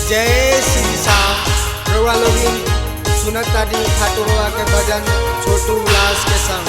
जय श्री श्याम। रउआ लोगिन सुनत तानी खाटू बाबा के भजन छोटू उल्लास के संग।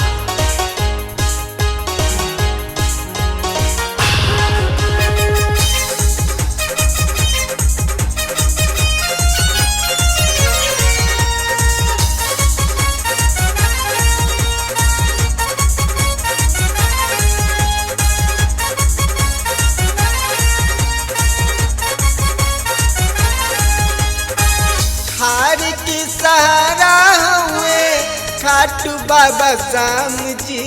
हार की सहारा हुए खाटू बाबा श्याम जी।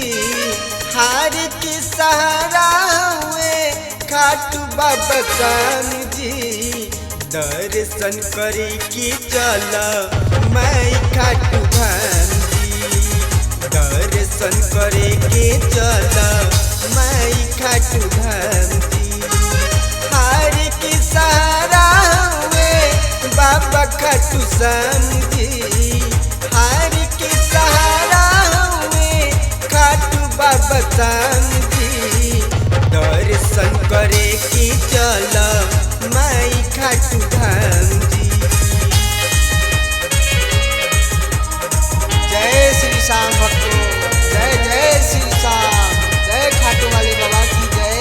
हार की सहारा हुए खाटू बाबा श्याम जी। दर्शन करे की चल मैं खाटू धाम जी। दर्शन करे के चल मैं खाटू धाम जी। हार की सहारा बाबा खाटू श्याम जी। हार के सहारा हुए खाटू बाबा श्याम जी। दर्शन करे की चल मैं खाटू धाम जी। जय श्री श्याम भक्तों, जय जय श्री श्याम। जय खाटू वाले बाबा की जय।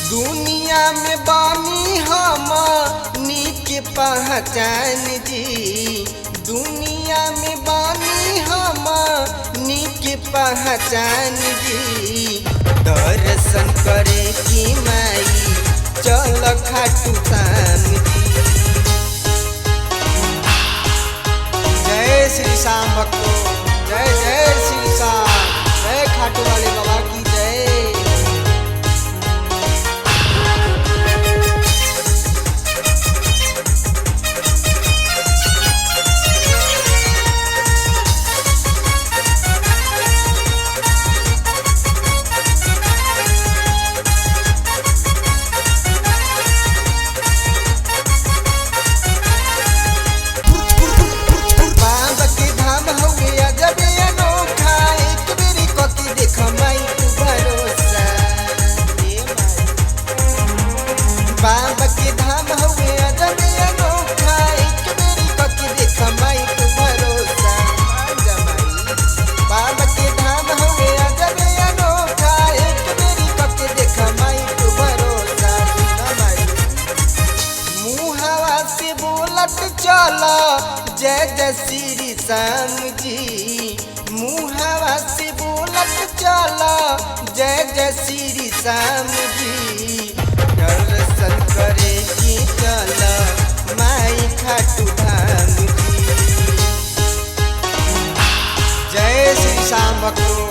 दुनिया में बानी हम नीक पहचान जी। दुनिया में बानी हम नीक पहचान जी। दर्शन करे की माई चल खाटू श्याम जी। जय श्री श्याम भक्तों, जय जय श्री श्याम। जय खाटू वाले बाबा की जय। बाबा के धाम हुए अजब अनोखा, एक बेरी ककी देख माई तू भरोसा। बाबा के धाम हुए अजब अनोखा, एक बेरी ककी देख माई तू भरोसा। मुहावा से बोलत चला जय जय श्री श्याम जी। मुहावा से बोलत चला जय जय श्री श्याम जी। दर्शन करे की चल माई खाटू धाम जी। जय श्री श्याम भक्तों,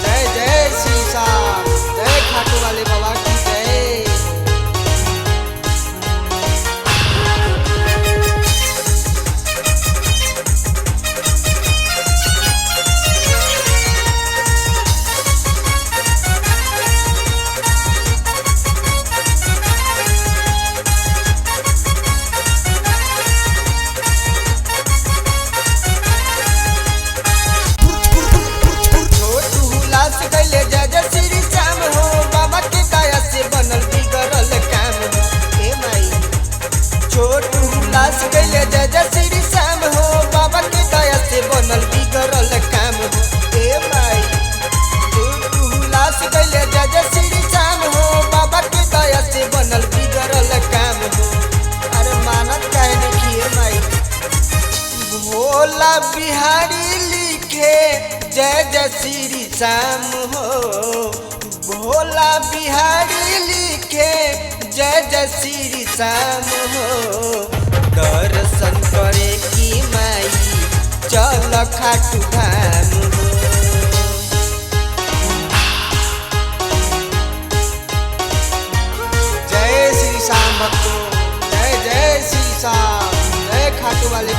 जय जय श्री श्याम। जय खाटू वाले बाबा की जय। जय जय श्री श्याम हो, बाबा के दया से बनल बिगड़ल काम हो। ए माई तू हुलास गइले जय जय श्री श्याम हो, बाबा के दया से बनल बिगड़ल काम हो। अरे मानत काहे नहीं किए माई। भोला बिहारी लिखे जय जय श्री श्याम हो। भोला बिहारी लिखे जय जय श्री श्याम हो। दर्शन करे की माई चल खाटू धाम हो। जय श्री श्याम भक्तों, जय जय श्री श्याम, जय खाटू वाले